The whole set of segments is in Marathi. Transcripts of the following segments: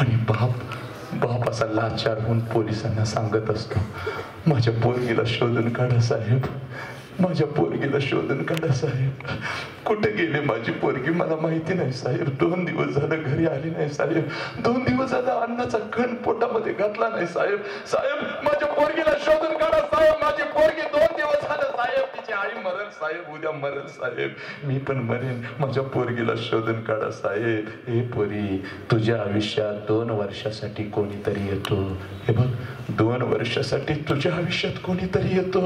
आणि बाप असा लाचार होऊन पोलिसांना सांगत असतो, माझ्या पोरगीला शोधून काढा साहेब, माझ्या पोरगीला शोधून काढा साहेब. कुठे गेली माझी पोरगी मला माहिती नाही साहेब. 2 दिवस झालं घरी आली नाही साहेब. 2 दिवस झालं अन्नाचा कण पोटामध्ये घातला नाही साहेब. साहेब माझ्या पोरगीला शोधून काढा साहेब, माझी पोरगी 2 दिवस झालं साहेब, तिची आई मरेल साहेब, उद्या मरेल साहेब, मी पण मरेन, माझ्या पोरगीला शोधून काढा साहेब. हे पोरी, तुझ्या आयुष्यात 2 वर्षासाठी कोणीतरी येतो. हे बघ, 2 वर्षासाठी तुझ्या आयुष्यात कोणीतरी येतो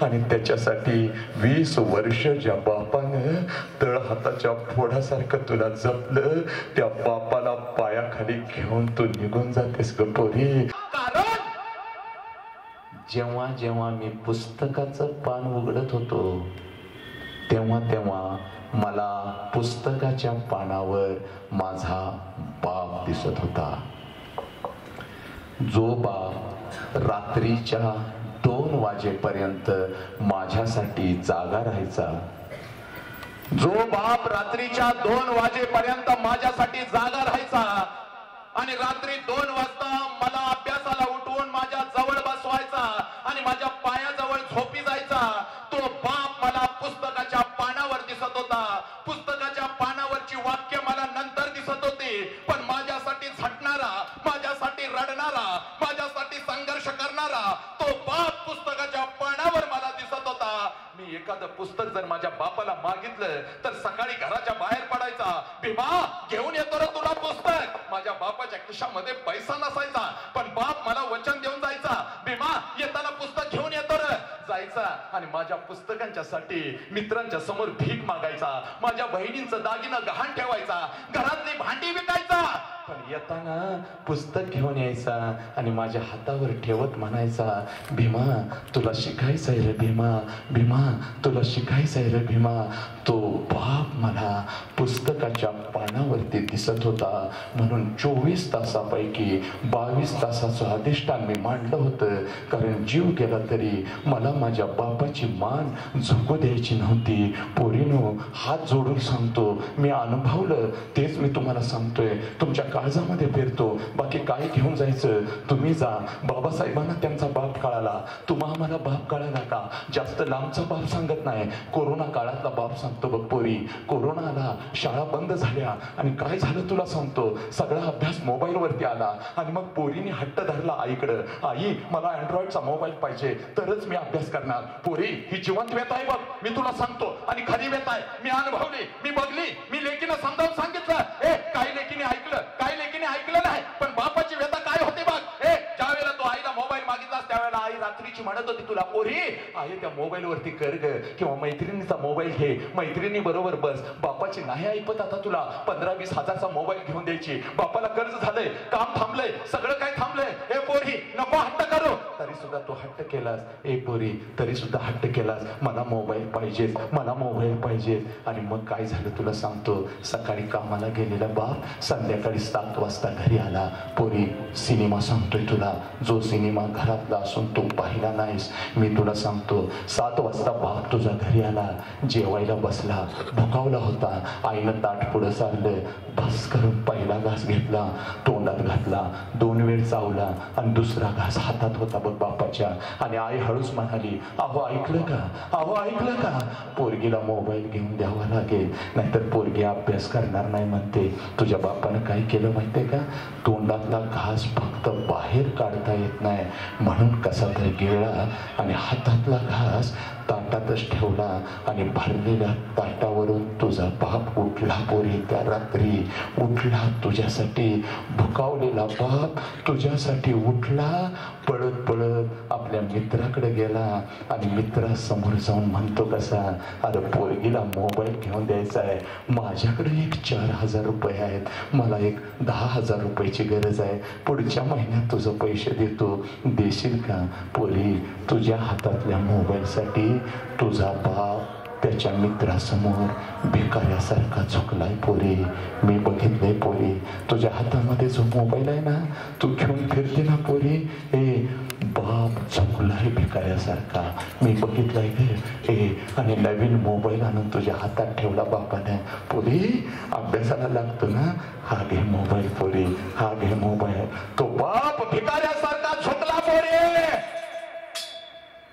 आणि त्याच्यासाठी 20 वर्ष ज्या बापानं तळ हाताच्या फोडासारखं तुला जपलं, त्या बापाला पायाखाली घेऊन तू निघून जातेस ग पोरी. कारण जेव्हा जेव्हा मी पुस्तकाचं पान उघडत होतो तेव्हा मला पुस्तकाच्या पानावर माझा बाप दिसत होता. जो बाप रात्रीच्या 2 वाजेपर्यंत माझ्यासाठी जागा राहायचा, जो बाप रात्रीच्या 2 वाजेपर्यंत माझ्यासाठी जागा राहायचा आणि रात्री 2 वाजता मला अभ्यासाला उठवून माझ्या जवळ बसवायचा आणि माझ्या पायाजवळ झोपी जायचा, तो बाप मला पुस्तकाच्या पानावर दिसत होता. पुस्तकाच्या पानावरची वाक्य मला नंतर दिसत होती, पण माझ्यासाठी झटणारा, माझ्यासाठी रडणारा, माझ्यासाठी संघर्ष करणारा तो बाप पुस्तकाच्या पानावर मला दिसत होता. मी एखादं पुस्तक जर माझ्या बापाला मागितलं तर सकाळी घराच्या बाहेर पडायचा, भीमा घेऊन येतो रे तुला पुस्तक. माझ्या बापाच्या खिशामध्ये पैसा नसायचा, पण बाप मला वचन देऊन जायचा, भीमा येताना पुस्तक घेऊन येतो रे, जायचा आणि माझ्या पुस्तकांच्यासाठी मित्रांच्या समोर भीक मागायचा, माझ्या बहिणींचं दागिनं गहाण ठेवायचा, घरातली भांडी विकायचा, पण येताना पुस्तक घेऊन यायचा आणि माझ्या हातावर ठेवत म्हणायचा, भीमा तुला शिकायचंय रे भीमा, भीमा तुला शिकायचंय रे भीमा. तो बाप मला पुस्तकाच्या पानावरती दिसत होता. म्हणून 24 तासापैकी 22 तासाचं अधिष्ठान मी मांडलं होतं, कारण जीव गेला तरी मला माझ्या बापाची मान झुकू द्यायची नव्हती. पोरीनो, हात जोडून सांगतो, मी अनुभवलं तेच मी तुम्हाला सांगतोय. तुमच्या काळजामध्ये फिरतो, बाकी काय घेऊन जायचं तुम्ही जा. बाबासाहेबांना त्यांचा बाप कळाला, तुम्हा आम्हाला बाप कळाला का? जास्त लांबचा बाप सांगत नाही, कोरोना काळातला बाप सांगतो बघ पोरी. कोरोना आला, शाळा बंद झाल्या आणि काय झालं तुला सांगतो, सगळा अभ्यास मोबाईल वरती आला आणि मग पोरीने हट्ट धरला आईकडं, आई मला अँड्रॉइडचा मोबाईल पाहिजे तरच मी अभ्यास करणार. पोरी, ही जिवंत व्यथा आहे बघ, मी तुला सांगतो, आणि खरी व्यथा आहे, मी अनुभवली, मी बघली, मी लेकीनं समजावून सांगितलं. काही लेकीने ऐकलं, काही लेकीने ऐकलं नाही, पण बापाची व्यथा काय होते बघ. ज्या वेळेला तो आईला मोबाईल मागितला त्यावेळेला आई रात्रीची म्हणत होती, तुला पोरी आई त्या मोबाईल वरती कर ग, किंवा मैत्रिणीचा मोबाईल घे, मैत्रिणी बरोबर बस. बापाची नाही ऐकत आता तुला 15-20 हजारचा मोबाईल घेऊन द्यायची. बापाला कर्ज झालंय, काम थांबलंय, सगळं काय थांबलंय. ए पोरी नको हट्ट करू, तरी सुद्धा तू हट्ट केलास. ए पोरी तरी सुद्धा हट्ट केलास, मला मोबाईल पाहिजे, मला मोबाईल पाहिजे. आणि मग काय झालं तुला सांगतो, सकाळी कामाला गेलेला बाप संध्याकाळी 7 वाजता घरी आला. पोरी सिनेमा सांगतोय तुला, जो सिनेमा घरातला असून तू पाहिला नाहीस, मी तुला सांगतो. 7 वाजता बाप तुझा घरी आला, जेवायला बसला, भुकावला होता. आईनं ताट पुढं सारलं, बस करून पहिला घास घेतला, तोंडात घातला, 2 वेळ चावला आणि दुसरा घास हातात होता बघ बापाच्या. आणि आई हळूच म्हणाली, अहो ऐकलं का, अहो ऐकलं का, पोरगीला मोबाईल घेऊन द्यावा लागेल, नाहीतर पोरगी अभ्यास करणार नाही म्हणते. तुझ्या बापानं काय केलं माहितीये का, तोंडातला घास फक्त बाहेर काढता येत नाही म्हणून कसा तर गिळला आणि हातातला घास ताटातच ठेवला आणि भरलेल्या ताटावरून तुझा बाप उठला. पोरी त्या रात्री उठला, तुझ्यासाठी भुकावलेला बाप तुझ्यासाठी उठला, पळत पळत आपल्या मित्राकडे गेला आणि मित्रासमोर जाऊन म्हणतो कसा, अरे पोरगीला मोबाईल घेऊन द्यायचा आहे, माझ्याकडे एक 4,000 रुपये आहेत, मला एक 10,000 रुपयाची गरज आहे, पुढच्या महिन्यात तुझं पैसे देतो, देशील का? पोरी तुझ्या हातातल्या मोबाईलसाठी तुझा बाप त्याच्या मित्रासमोर भिकाऱ्यासारखा झुकलाय. पोरी मी बघितलंय पोरी, तुझ्या हातामध्ये जो मोबाईल आहे ना, तू घेऊन फिरते ना पोरी, बाप झोपलाय भिकाऱ्यासारखा. मी बघितलंय गे आणि नवीन मोबाईल आणून तुझ्या हातात ठेवला बापाने. पोरी अभ्यासाला लागतो ना, हा घे मोबाईल पोरी, हा घे मोबाईल. तो बाप भिकाऱ्यासारखा झोपला पोरी,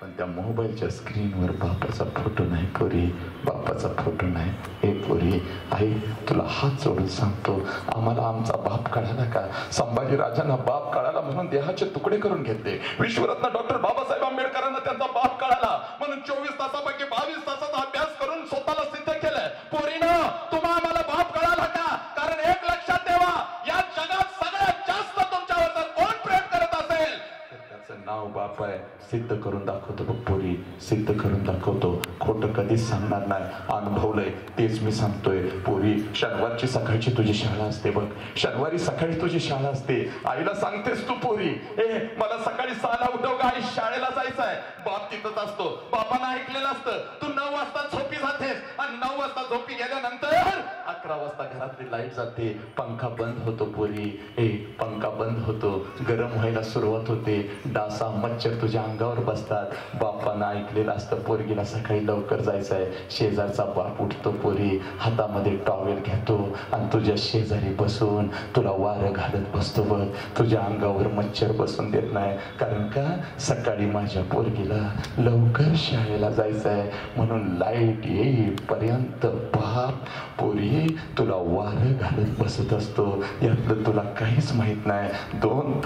पण त्या मोबाईलच्या स्क्रीनवर बापाचा फोटो नाही पोरी, बापाचा फोटो नाही. हे पोरी, आई तुला हात जोडून सांगतो, आम्हाला आमचा बाप कळाला का? संभाजी राजांना बाप कळाला म्हणून देहाचे तुकडे करून घेतले. विश्वरत्न डॉक्टर बाबासाहेब आंबेडकरांना त्यांचा बाप कळाला म्हणून 24 तासापैकी 22 तासाचा अभ्यास करून स्वतःला सिद्ध केलंय. पोरीनं तुम्हा आम्हाला बाप कळाला का? कारण एक लक्षात ठेवा, या जगात सगळ्यात जास्त तुमच्यावर जर कोण प्रेम करत असेल तर त्याचं नाव बाप आहे. सिद्ध करून दाखवतो बघ पोरी, सिद्ध करून दाखवतो. खोटं कधीच सांगणार नाही, अनुभवलंय तेच मी सांगतोय. पोरी शनिवारची सकाळची तुझी शाळा असते बघ, शनिवारी सकाळी तुझी शाळा असते. आईला सांगतेस तू पोरी, मला सकाळी 6ला उठव का, आई शाळेला जायचं आहे. बाप तिथंच असतो, बापानं ऐकलेलं असतं. तू 9 वाजता झोपी जातेस आणि 9 वाजता झोपी गेल्यानंतर 11 वाजता घरातली लाईट जाते, पंखा बंद होतो पोरी. पंखा बंद होतो, गरम व्हायला सुरुवात होते, डासा मच्छर तुझ्या अंगावर बसतात. बापानं ऐकलेलं असतं पोरगीला सकाळी लवकर जायचंय. शेजारचा बाप उठतो पोरी, हातामध्ये टॉवेल घेतो आणि तुझ्या शेजारी बसून तुला वारं घालत बसतो बघ. तुझ्या अंगावर मच्छर बसून देत नाही, कारण का सकाळी माझ्या पोरगीला लवकर शाळेला जायचंय म्हणून लाईट येईपर्यंत बाप पोरी तुला वारं घालत बसत असतो. यातलं तुला काहीच माहित नाही. 2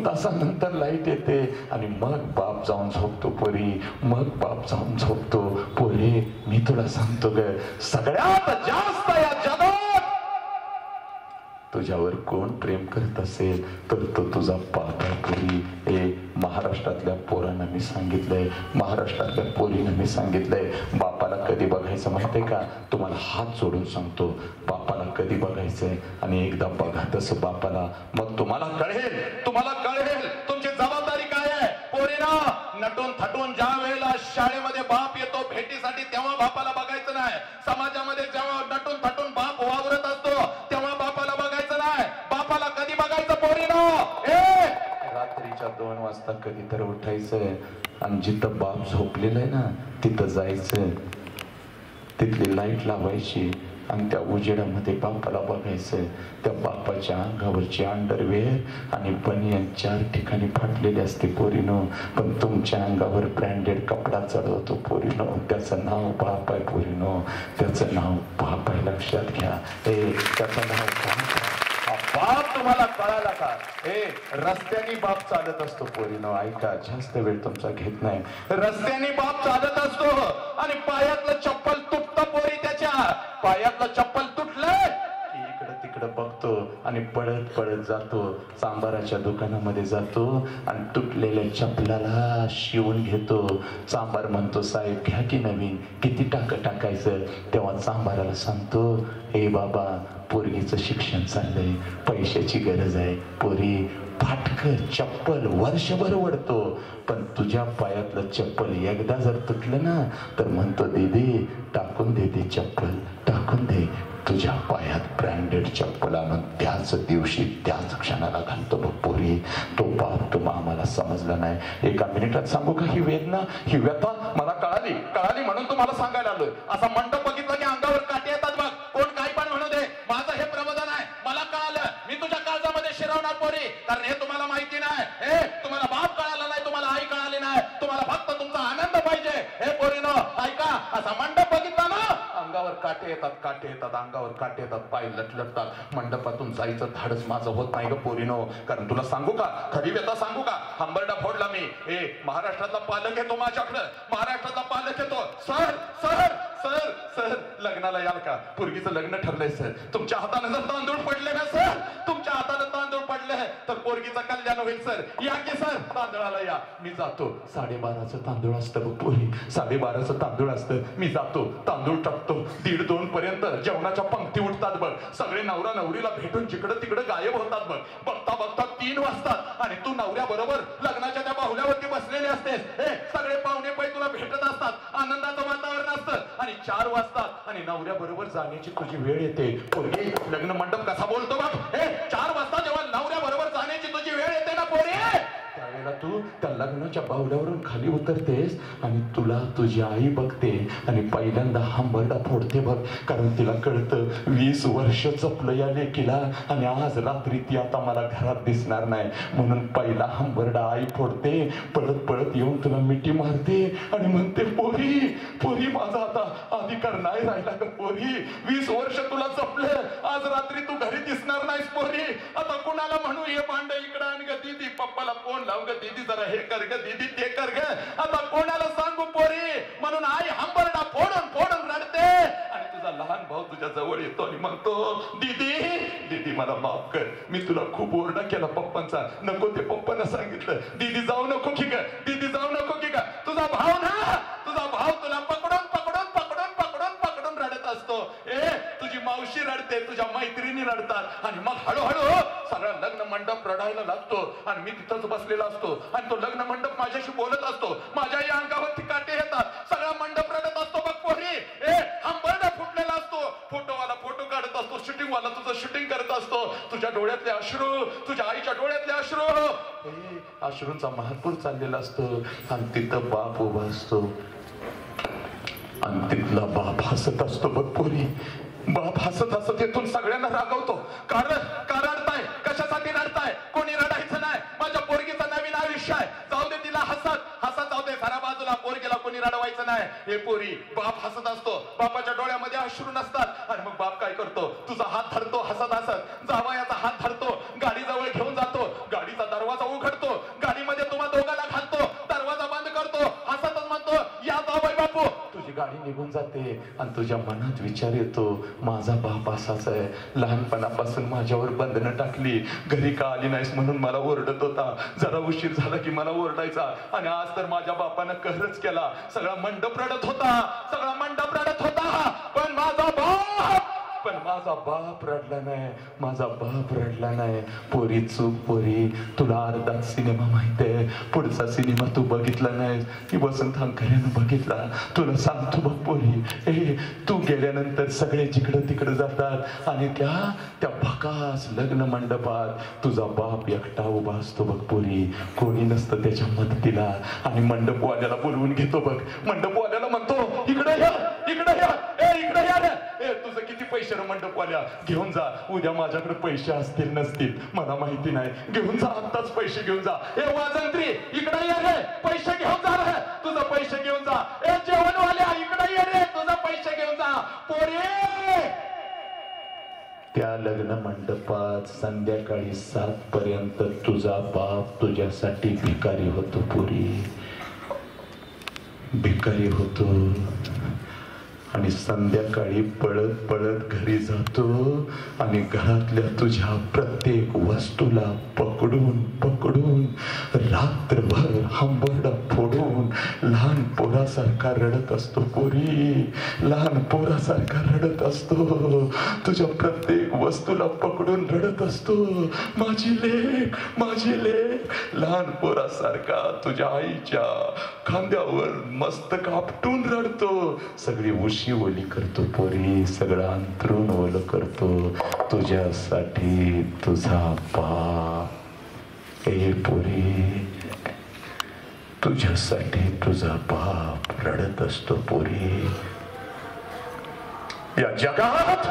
तासानंतर लाईट येते आणि मग बाप जाऊन झोपतो पोरी, मग बाप जाऊन झोपतो. पोरी मी तुला सांगतो ग, सगळ्यात जास्त या जगात तुझ्यावर कोण प्रेम करत असेल तर तो तुझा बाप आहे पोरी. महाराष्ट्रातल्या पोरांना मी सांगितलंय, महाराष्ट्रातल्या पोरीनं मी सांगितलंय, बापाला कधी बघायचं माहितीये का? तुम्हाला हात जोडून सांगतो, बापाला कधी बघायचंय आणि एकदा बघा तसं बापाला, मग तुम्हाला कळेल तुमची जबाबदारी काय आहे. पोरीना नटून थटून ज्या वेळेला शाळेमध्ये बाप येतो भेटीसाठी तेव्हा बापाला बघायचं नाही. समाजामध्ये जेव्हा नटून थटून बाप वावरत असतो तेव्हा बापाला बघायचं नाही. बापाला कधी बघायचं पोरीनो? रात्रीच्या 2 वाजता कधी तर उठायचं आणि जिथं बाप झोपलेलं आहे ना तिथं जायचं, तिथली लाईट लावायची आणि त्या उजेडामध्ये बापाला बघायचं. त्या बापाच्या अंगावरची अंडरवेअर आणि बनियन 4 ठिकाणी फाटलेली असते पोरीनो, पण तुमच्या अंगावर ब्रँडेड कपडा चढवतो पोरीनो. त्याचं नाव बाप आहे पोरीनो, त्याचं नाव बाप आहे. लक्षात घ्या, त्याचं नाव बाप. बाप तुम्हाला कळाला का? रस्त्याने बाप चालत असतो पोरीनो. ऐका, जास्त वेळ तुमचा घेत नाही. रस्त्याने बाप चालत असतो आणि पायातलं चप्पल तुटतं पोरी, त्याच्या पायातलं चप्पल तुटलं की इकडं तिकडं बघतो आणि पळत पळत जातो, सांबाराच्या दुकानामध्ये जातो आणि तुटलेल्या चप्पलाला शिवून घेतो. सांबार म्हणतो, साहेब घ्या की नवीन, किती टाकायचं? तेव्हा सांबाराला सांगतो, बाबा पोरगीचं शिक्षण चाललंय, पैशाची गरज आहे. पोरी फाटकर चप्पल वर्षभर वडतो, पण तुझ्या पायातलं चप्पल एकदा जर तुटलं ना तर म्हणतो, दीदी टाकून दे ते चप्पल, टाकून दे. तुझ्या पायात ब्रँडेड चप्पल आणून त्याच दिवशी त्याच क्षणाला घालतो बघ पोरी. तो बाप तुम्हाला आम्हाला समजला नाही. एका मिनिटात सांगू का ही वेदना, ही व्यथा मला कळाली म्हणून तुम्हाला सांगायला आलोय. असा मंडप बघितला की अंगावर काटे येतात बघ. कोण काही पण म्हणू दे, माझं हे प्रबोधन आहे. मला कळालं, मी तुझ्या काळजामध्ये शिरवणार पोरी, कारण हे तुम्हाला माहिती नाही. तुम्हाला बाप कळाला नाही, तुम्हाला आई कळाली नाही, तुम्हाला फक्त तुमचा आनंद पाहिजे. हे पोरीनो ऐका, असा मंडप बघितला ना अंगावर काटे येतात, अंगावर काटे येतात, पाय लटलटतात. मंडपातून जायचं धाडस माझं होत नाही ग पोरीनो. कारण तुला सांगू का, खरी व्यथा सांगू का? हंबरडा फोडला मी. महाराष्ट्रातला पालक येतो माझ्याकडं, महाराष्ट्रातला पालक येतो, सर लग्नाला याल का? पोरगीचं लग्न ठरलंय सर. तुमच्या हाताने जर तांदूळ पडले ना सर, तुमच्या हाताने तांदूळ पडले तर पोरगीचं कल्याण होईल सर. या की सर, तांदळाला या. मी जातो. 12:30चं तांदूळ असतं बघ पोरी, 12:30चं तांदूळ असतं. मी जातो, तांदूळ टाकतो. 1:30-2 पर्यंत जेवणाच्या पंक्ती उठतात बघ. सगळे नवरा नवरीला भेटून जिकडं तिकडं गायब होतात बघ. बघता 3 वाजतात आणि तू नवऱ्या बरोबर लग्नाच्या त्या बाहुल्यावरती बसलेले असतेस. सगळे पाहुणे पै तुला भेटत असतात, आनंदाचं वातावरण असतं आणि 4 वाजतात आणि नवऱ्या बरोबर जाण्याची तुझी वेळ येते. पोरगी लग्न मंडप कसा बोलतो बघ. 4 वाजता जेव्हा नवऱ्या बरोबर जाण्याची तुझी वेळ येते ना पोरी, त्या त्या लग्नाच्या बावड्यावरून खाली उतरतेस आणि तुला तुझी आई बघते आणि पहिल्यांदा हंबरडा फोडते बघ. कारण तिला कळतं 20 वर्ष जपलं या लेकीला आणि आज रात्री ती आता मला घरात दिसणार नाही, म्हणून पहिला हंबरडा आई फोडते. पळत पळत येऊन तुला मिठी मारते आणि म्हणते पोरी पोरी माझा आता अधिकार नाही राहिला ग पोरी. 20 वर्ष तुला जपलं, आज रात्री तू घरी दिसणार नाहीस पोरी. आता कुणाला म्हणू हे भांड इकडं आण ग दीदी, पप्पाला फोन लाव ग दीदी, जरा हे कर ग दीदी ते कर ग. आता कोणाला सांगू पोरी. म्हणून आई हंबरडा फोडून फोडून रडते आणि तुझा लहान भाऊ तुझ्या जवळ येतो आणि म्हणतो दीदी दीदी मला माफ कर, मी तुला खूप ओरडा केला पप्पांचा, नको ते पप्पांना सांगितलं. दीदी जाऊ नको की ग, दीदी जाऊ नको की ग. तुझा भाऊ ना, तुझा भाऊ तुला पकडून पकडून पकडून पकडून पकडून रडत असतो. तुझी मावशी रडते, तुझ्या मैत्रिणी रडतात आणि मग हळूहळू सगळा लग्न मंडप रडायला लागतो आणि मी तिथंच बसलेला असतो आणि तो लग्न मंडप माझ्याशी बोलत असतो. माझ्याही अंगावरती काटे येतात, सगळा मंडप रडत असतो बघ पोरी. हंबरडा फुटलेला असतो, फोटोवाला फोटो काढत असतो, शूटिंग वाला तुझं शूटिंग करत असतो. तुझ्या डोळ्यातले अश्रू, तुझ्या आईच्या डोळ्यातले अश्रू, अश्रूंचा महापूर चाललेला असतो आणि तिथं बाप उभा असतो आणि तिथला बाप हसत असतो बघ पोरी. बाप हसत हसत येथून सगळ्यांना रागवतो. कारण का रडताय, कशासाठी रडताय, कोणी रडायचं नाही, माझ्या पोरगीचा नवीन आयुष्य आहे, जाऊ दे तिला हसत हसत जाऊ दे, घरा बाजूला पोरगीला कोणी रडवायचं नाही. हे पोरी बाप हसत असतो, बापाच्या डोळ्यामध्ये अश्रू नसतात आणि मग बाप काय करतो, तुझा हात धरतो हसत हसत, जावयाचा हात धरतो, गाडी जवळ घेऊन जातो, गाडीचा दरवाजा उघडतो, गाडीमध्ये तुम्हा दोघांना घालतो, दरवाजा बंद करतो, हसतच म्हणतो या जावई बापू. तुझी गाडी निघून जाते आणि तुझ्या मनात विचार येतो माझा बाप असाच आहे, लहानपणापासून माझ्यावर बंधनं टाकली, घरी का आली नाहीस म्हणून मला ओरडत होता, जरा उशीर झाला की मला ओरडायचा आणि आज तर माझ्या बापानं कहरच केला. सगळा मंडप रडत होता, सगळा मंडप रडत होता, पण माझा बाप रडला नाही, माझा बाप रडला नाही. पोरी चूक पोरी, तुला अर्धा सिनेमा माहित आहे, पुढचा सिनेमा तू बघितला नाही, की वसंत अंकऱ्यानं बघितला. तुला सांगतो बघ पोरी, तू गेल्यानंतर सगळे जिकडं तिकडं जातात आणि त्या भकास लग्न मंडपात तुझा बाप एकटा उभा असतो बघ पोरी, कोणी नसतं त्याच्या मदतीला आणि मंडपवाल्याला बोलवून घेतो बघ. मंडपवाल्याला म्हणतो इकडे या इकडे या, इकडे या रे, तुझं किती पैसे रे मंडपवाल्या, घेऊन जा, उद्या माझ्याकडे पैसे असतील नसतील मला माहिती नाही, घेऊन जा, आत्ताच पैसे घेऊन जा. वाजंत्री इकडे ये रे, पैसे घेऊन जा रे, तुझं पैसे घेऊन जा. जेवणवाल्या इकडे ये रे, तुझं पैसे घेऊन जा. पोरे त्या लग्न मंडपात संध्याकाळी 7 पर्यंत तुझा बाप तुझ्यासाठी भिकारी होतो पोरी, भिकारी होतो आणि संध्याकाळी पळत पळत घरी जातो आणि घरातल्या तुझ्या प्रत्येक वस्तूला पकडून पकडून रात्रभर हंबरडा फोडून लहान पोरासारखा रडत असतो पोरी, लहान पोरासारखा रडत असतो, तुझ्या प्रत्येक वस्तूला पकडून रडत असतो. माझी लेक लहान पोरासारखा तुझ्या आईच्या खांद्यावर मस्तक आपटून रडतो. सगळी उशी ओली करतो पोरी, सगळं अंतरून ओलं करतो तुझ्यासाठी तुझा बाप. पोरी तुझ्यासाठी तुझा बाप रडत असतो पोरी. या जगात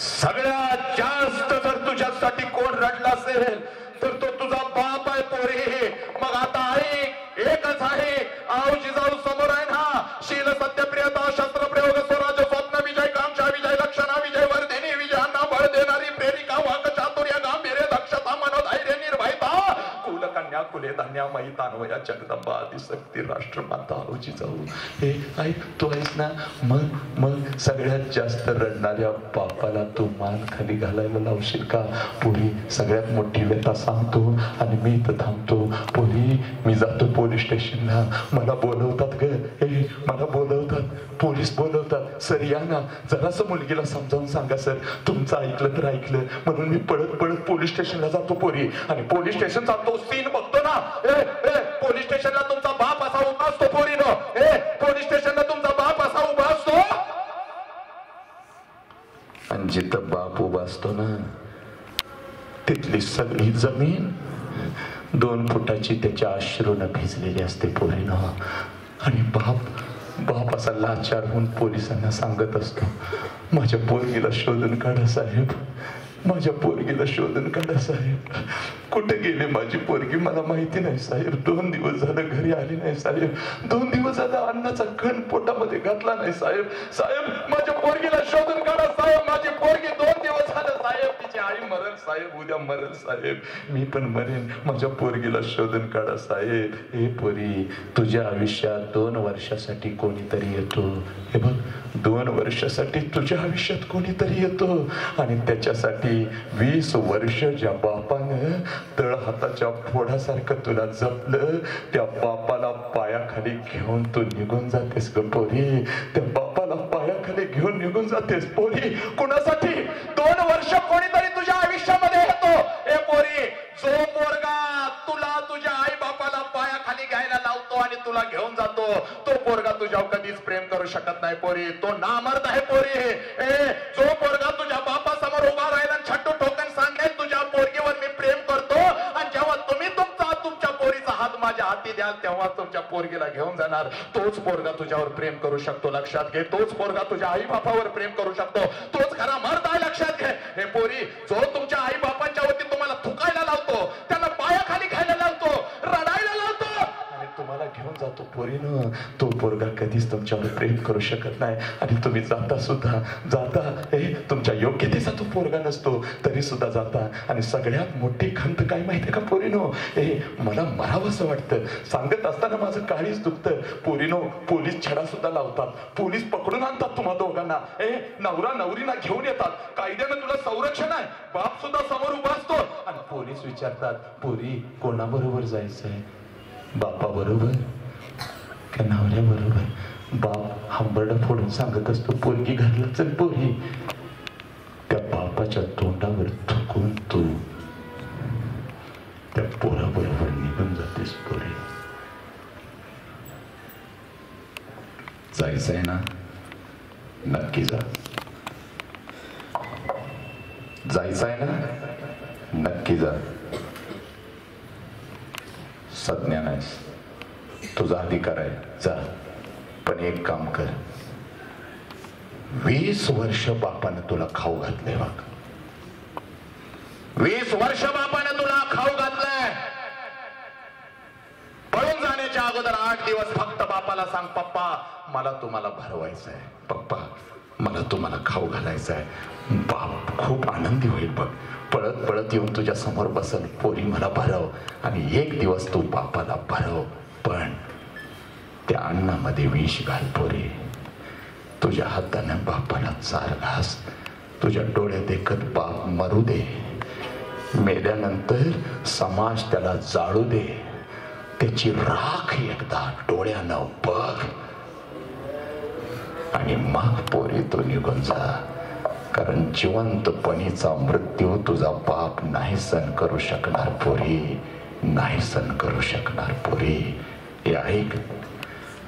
सगळ्यात जास्त जर तुझ्यासाठी कोण रडला असेल तर तो तुझा बाप आहे पोरी. मग आता आई एकच आहे, आऊ जिजाऊ समोर आहे ना, शील सत्यप्रियता शस्त्र प्रयोग स्वराज्य स्वप्न विजय कांक्षा विजय लक्षणा विजय वर्धिनी विजयांना बळ देणारी प्रेरिका वाक चातुर्य गांभीर्य दक्षता मनोधैर्य निर्भयता कुल कन्या कुले धन्या मयी तानवया जगदंबा आदिशक्ती राष्ट्रमाता आऊ जिजाऊ. हे आई तू आहेस ना, मग सगळ्यात जास्त रडणाऱ्या बापाला तू मान खाली घालायला लावशील का पोरी? सगळ्यात मोठी व्यथा सांगतो आणि मी इथं थांबतो पोरी. मी जातो पोलीस स्टेशनला, मला बोलवतात ग, मला बोलवतात, पोलीस बोलवतात. सर या ना, जरासं मुलगीला समजावून सांगा सर, तुमचं ऐकलं तर ऐकलं म्हणून मी पळत पळत पोलीस स्टेशनला जातो पोरी. आणि पोलीस स्टेशनचा तो सीन बघतो ना, पोलीस स्टेशनला तुमचा बाप असा उभा असतो पोरी नो, पोलीस स्टेशनला तुमचा बाप असा उभा असतो आणि जिथं बाप उभा असतो ना तिथली सगळी जमीन 2 फुटाची त्याच्या अश्रूनं भिजलेली असते पोरीनं. आणि बाप असा लाचार होऊन पोलिसांना सांगत असतो, माझ्या पोरगीला शोधून काढा साहेब, माझ्या पोरगीला शोधून काढा साहेब. कुठे गेली माझी पोरगी मला माहिती नाही साहेब. 2 दिवस झालं घरी आली नाही साहेब. 2 दिवस झालं अन्नाचा कण पोटामध्ये घातला नाही साहेब. साहेब माझ्या पोरगीला शोधून काढा साहेब, माझी पोरगी 2 दिवस झालं साहेब, तिची आई मरण साहेब, उद्या मरण साहेब, मी पण मरेन, माझ्या पोरगीला शोधून काढा साहेब. हे पोरी, तुझ्या आयुष्यात 2 वर्षासाठी कोणीतरी येतो. हे बघ, 2 वर्षासाठी तुझ्या आयुष्यात कोणीतरी येतो आणि त्याच्यासाठी 20 वर्ष ज्या बापानं तळ हाताच्या फोडासारखं तुला जपलं, त्या बापाला पायाखाली घेऊन तू निघून जातेस ग पोरी. त्या बापाला पायाखाली घेऊन निघून जातेस पोरी. कुणासाठी? 2 वर्ष कोणीतरी तुझ्या आयुष्यामध्ये येतो. ए पोरी, जो पोरगा तुला तुझ्या आई बापाला पायाखाली घ्यायला लावतो आणि तुला घेऊन जातो, तो पोरगा तुझ्यावर कधीच प्रेम करू शकत नाही पोरी. तो नामर्द आहे पोरी. जो पोरगा तुझ्या बापासमोर उभा राहिला छट्टू ठोकन सांगेल तुझ्या पोरगीवर मी प्रेम करतो, आणि जेव्हा तुम्ही तुमच्या पोरीचा हात माझ्या हाती द्याल तेव्हा तुमच्या पोरगीला घेऊन जाणार, तोच पोरगा तुझ्यावर प्रेम करू शकतो. लक्षात घे, तोच पोरगा तुझ्या आई बापावर प्रेम करू शकतो. तोच खरा मर्द आहे. लक्षात घे. हे पोरी, जो तुमच्या आई बापांच्या वरती तुम्हाला थुकायला लावतो, त्यांना पायाखाली घ्यायला लावतो, रडायला लावतो आणि तुम्हाला घेऊन जातो पोरीनं, तो पोरगा कधीच तुमच्यावर प्रेम करू शकत नाही. आणि तुम्ही जाता तुमच्या योग्यतेचा तो पोरगा नसतो तरी सुद्धा जाता. आणि सगळ्यात मोठी खंत काय माहितीये का पोरीनो? मला मरावंसं वाटतं. सांगत असताना माझं काळीच दुखतं. पोरीनो, पोलीस छडा सुद्धा लावतात, पोलीस पकडून आणतात तुम्हा दोघांना. नवरा नवरीला घेऊन येतात, कायद्यानं तुला संरक्षण आहे, बाप सुद्धा समोर उभा असतो आणि पोलीस विचारतात, पोरी कोणाबरोबर जायचंय? बापा बरोबर का नवऱ्या बरोबर? बाप हंबरडा फोडून सांगत असतो, पोरगी घातलं चल पोरी. त्या बापाच्या तोंडावर थुकून तू त्या पोराबरोबर निघून जातेस पोरी. जायचंय ना? नक्की जा. जायचंय ना? नक्की जा. सज्ञान आहेस, तुझा अधिकार आहे, जा. पण एक काम कर, 20 वर्ष बापानं तुला खाऊ घातलंय बघ. 20 वर्ष बापानं तुला खाऊ घातलंय. पळून जाण्याच्या अगोदर 8 दिवस फक्त बापाला सांग, पप्पा मला तुम्हाला भरवायचंय, पप्पा मला तुम्हाला खाऊ घालायचंय. बाप खूप आनंदी होईल बघ. पळत पळत येऊन तुझ्या समोर बसल, पोरी मला भरव. आणि 1 दिवस तू बापाला भरव, पण त्या अन्नामध्ये विष घाल पोरी. तुझ्या हातानं बापाला चार घास. तुझ्या डोळ्यात देखत बाप मरू दे. मेल्यानंतर समाज त्याला जाळू दे. त्याची राख एकदा डोळ्यानं बघ आणि मग पोरी तू निघून जा. कारण जिवंतपणीचा मृत्यू तुझा बाप नाही सहन करू शकणार पोरी, नाही सहन करू शकणार पोरी. हे ऐक,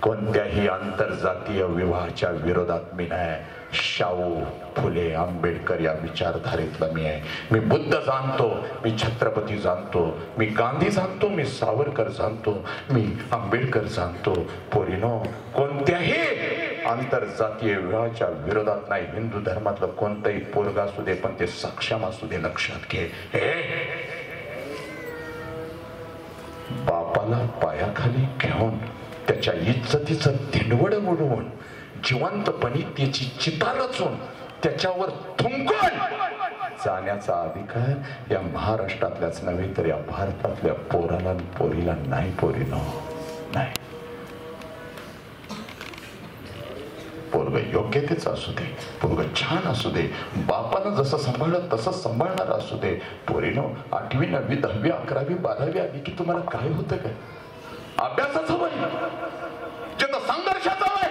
कोणत्याही आंतरजातीय विवाहाच्या विरोधात मी नाही. शाहू, फुले, आंबेडकर या विचारधारेतला मी आहे. मी बुद्ध जाणतो, मी छत्रपती जाणतो, मी गांधी जाणतो, मी सावरकर जाणतो, मी आंबेडकर जाणतो. पोरीनो, कोणत्याही आंतरजातीय विवाहाच्या विरोधात नाही. हिंदू धर्मातलं कोणतंही पोरगा असू दे, पण ते सक्षम असू दे. लक्षात घे. बापाला पायाखाली घेऊन त्याच्या इज्जतीचं धिंडवड उडवून जिवंतपणी त्याची चिता रचून त्याच्यावर थुंकून जाण्याचा अधिकार या महाराष्ट्रातल्याच नव्हे तर या भारतातल्या पोराला पोरीला नाही. पोरीनो, नाही. पोरग योग्यतेच असू दे, पोरग छान असू दे, बापानं जसं सांभाळलं तसं सांभाळणार असू दे. पोरीनो, 8वी 9वी 10वी 11वी 12वी आली की तुम्हाला काय होतं काय? अभ्यासाचं वय, जिथं संघर्षाचं वय.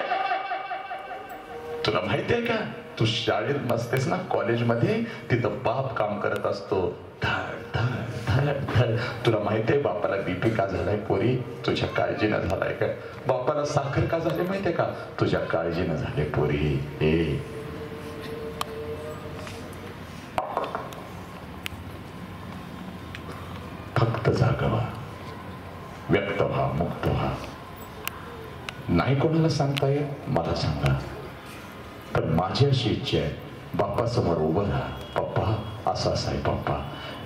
तुला माहितीये का, तू शाळेत नसतेस ना, कॉलेजमध्ये, तिथं बाप काम करत असतो. धड धड धड धड. तुला माहितीये बापाला बीपी का झालाय पोरी? तुझ्या काळजीनं झालाय का? बापाला साखर का झाली माहितीये का? तुझ्या काळजीनं झाले पोरी. फक्त जागवा. व्यक्त व्हा, मुक्त व्हा. नाही कोणाला सांगता येत मला सांगा, पण माझी अशी इच्छा आहे, बाप्पा समोर उभं राहा. पप्पा असं आहे पप्पा,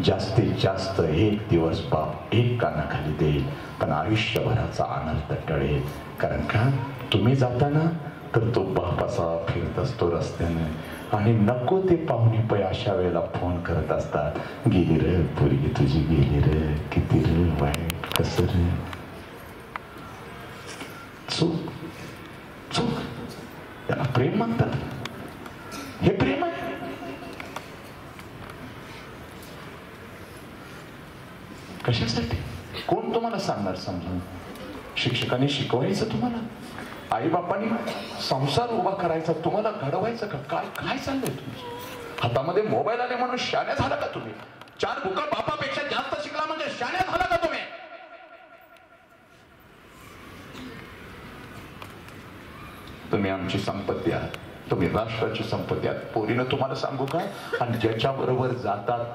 जास्तीत जास्त एक दिवस बाप एक कानाखाली देईल, पण आयुष्यभराचा आनंद टळेल. कारण का तुम्ही जाताना तर तो बाप असा फिरत असतो रस्त्याने, आणि नको ते पाहुणे पै अशा वेळेला फोन करत असतात, गेली रे पोरगी तुझी, गेली रे, किती रे वाईट, कसं रे. चूक चूक त्याला प्रेम म्हणतात. हे प्रेम आहे? कशासाठी? कोण तुम्हाला सांगणार समजून? शिक्षकांनी शिकवायचं तुम्हाला, आई बापांनी संसार उभा करायचा, तुम्हाला घडवायचं का? काय काय चाललंय तुमचं? हातामध्ये मोबाईल आले म्हणून शाण्या झाला का तुम्ही? 4 बुका बापापेक्षा जास्त शिकला म्हणजे शाण्या झाला का तुम्ही? तुम्ही आमची संपत्ती आहात, तुम्ही राष्ट्राची संपत्ती आहात. पोरीनं तुम्हाला सांगू का, आणि ज्याच्या बरोबर जातात